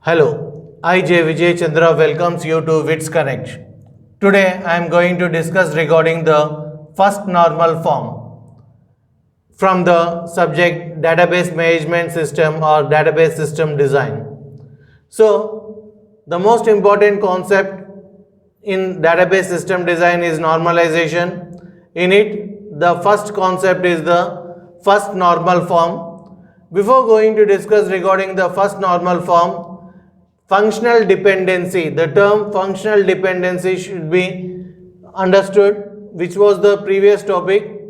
Hello, I J Vijay Chandra welcomes you to WITS Connect. Today I am going to discuss regarding the first normal form from the subject database management system or database system design. So the most important concept in database system design is normalization. In it, the first concept is the first normal form. Before going to discuss regarding the first normal form, functional dependency, the term functional dependency should be understood, which was the previous topic.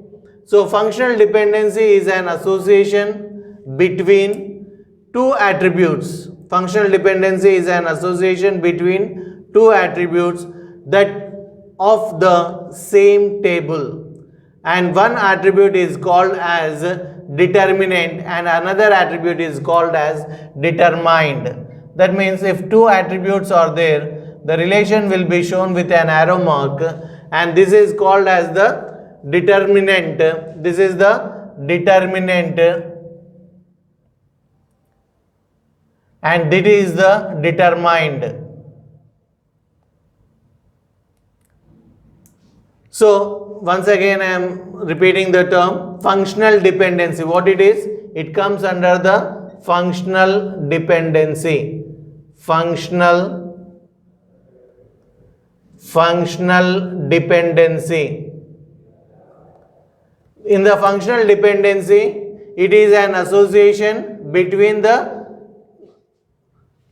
So functional dependency is an association between two attributes. Functional dependency is an association between two attributes that of the same table, and one attribute is called as determinant and another attribute is called as determined. That means if two attributes are there, the relation will be shown with an arrow mark, and this is called as the determinant. This is the determinant and this is the determined. So once again I am repeating the term functional dependency. What it is? It comes under the functional dependency. Functional dependency. In the functional dependency, it is an association between the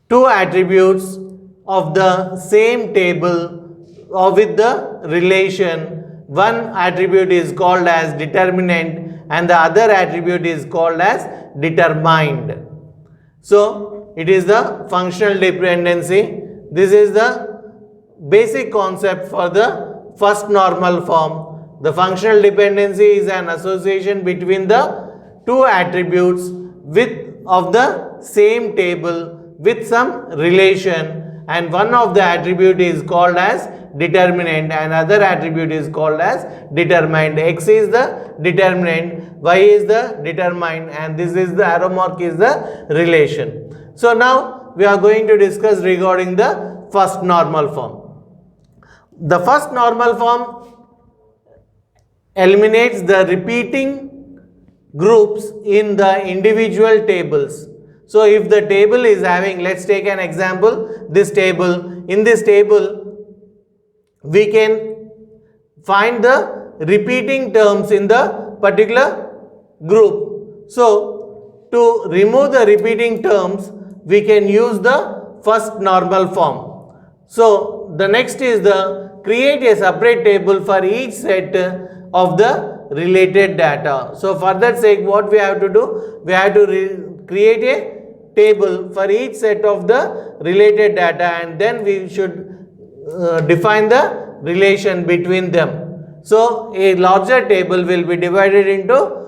two attributes of the same table or with the relation. One attribute is called as determinant and the other attribute is called as determined. So it is the functional dependency. This is the basic concept for the first normal form. The functional dependency is an association between the two attributes of the same table with some relation, and one of the attribute is called as determinant and other attribute is called as determined. X is the determinant, Y is the determined, and this is the arrow mark is the relation. So now we are going to discuss regarding the first normal form. The first normal form eliminates the repeating groups in the individual tables. So if the table is having, let's take an example, this table. In this table we can find the repeating terms in the particular group. So to remove the repeating terms, we can use the first normal form. So the next is the create a separate table for each set of the related data. So for that sake, what we have to do? We have to create a table for each set of the related data, and then we should define the relation between them. So a larger table will be divided into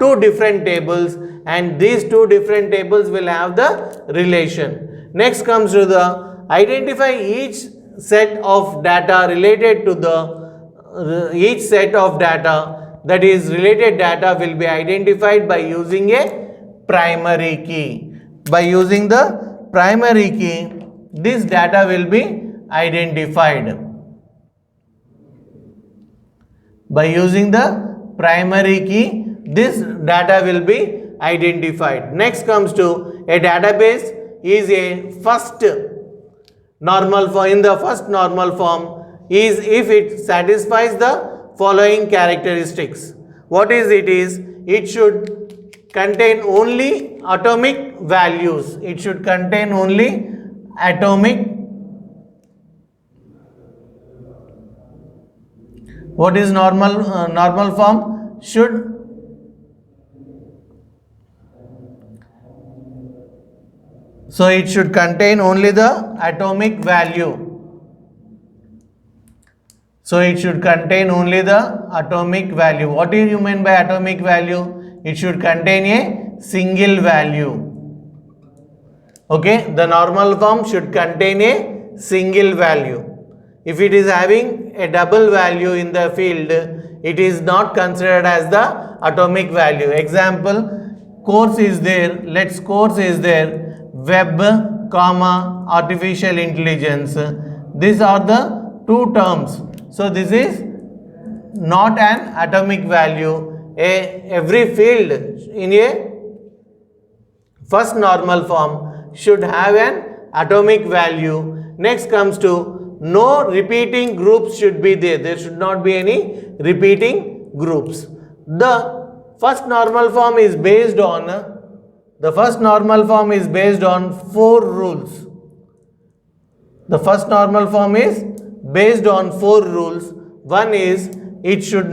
two different tables, and these two different tables will have the relation. Next comes to the identify each set of data related to the each set of data, that is related data will be identified by using a primary key. By using the primary key, this data will be identified. By using the primary key, this data will be identified. Next comes to a database is a first normal form. In the first normal form is if it satisfies the following characteristics. What is it is? It should contain only atomic values. It should contain only atomic. What is normal form? Should so it should contain only the atomic value. So it should contain only the atomic value. What do you mean by atomic value? It should contain a single value. Okay, the normal form should contain a single value. If it is having a double value in the field, it is not considered as the atomic value. Example, course is there, let's course is there, web, comma, artificial intelligence. These are the two terms. So this is not an atomic value. Every field in a first normal form should have an atomic value. Next comes to no repeating groups should be there. There should not be any repeating groups. The first normal form is based on four rules. The first normal form is based on four rules. One is it should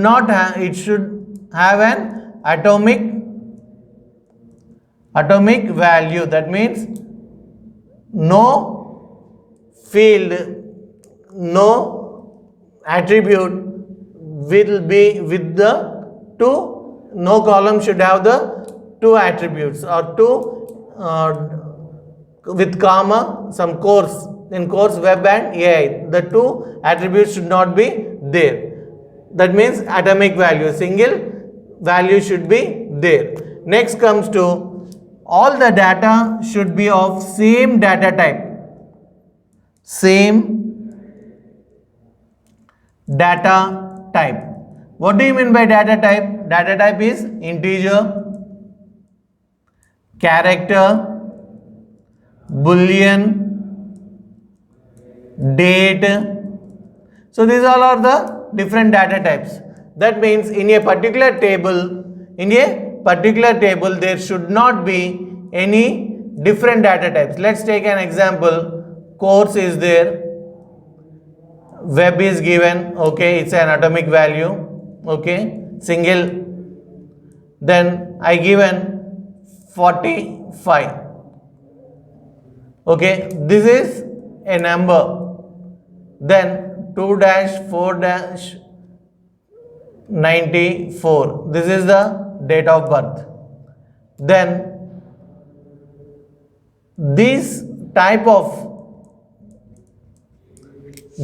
have an atomic value. That means no field, no attribute will be with the two, no column should have the two attributes or two with comma, some course, in course web and AI. The two attributes should not be there. That means atomic value, single value should be there. Next comes to all the data should be of same data type. Same data type. What do you mean by data type? Data type is integer, character, boolean, date. So these all are the different data types. That means in a particular table, there should not be any different data types. Let's take an example. Course is there, web is given, okay, it's an atomic value, okay, single. Then I given 45, okay, this is a number. Then 2-4-94, this is the date of birth. Then this type of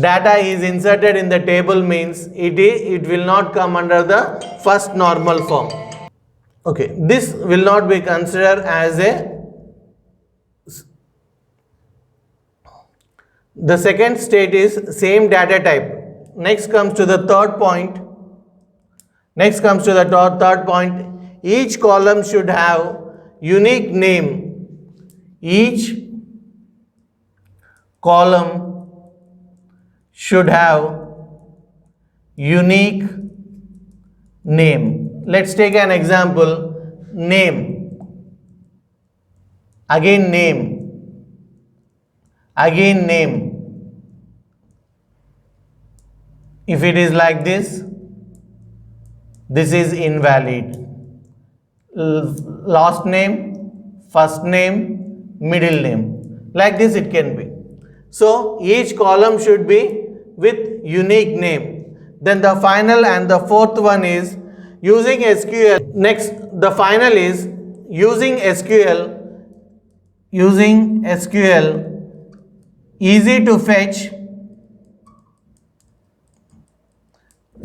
data is inserted in the table means it will not come under the first normal form. Okay, this will not be considered as the second state is same data type. Next comes to the third point. Each column should have unique name. Each column should have unique name. Let's take an example. Name, again name, again name. If it is like this is invalid. Last name, first name, middle name. Like this it can be. So each column should be with unique name. Then the final and the fourth one is using SQL. Next, the final is using SQL. Easy to fetch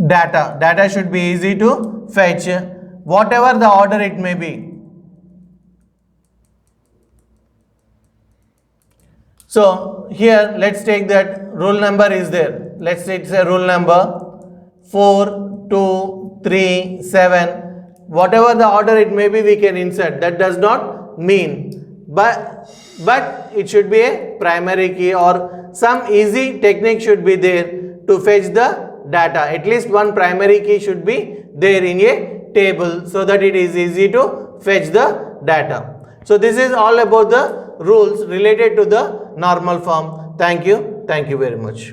data. Data should be easy to fetch, whatever the order it may be. So here let's take that rule number is there. Let's take say rule number 4, 2, 3, 7. Whatever the order it may be, we can insert. That does not mean, but it should be a primary key or some easy technique should be there to fetch the data. At least one primary key should be there in a table so that it is easy to fetch the data. So this is all about the rules related to the normal form. Thank you very much.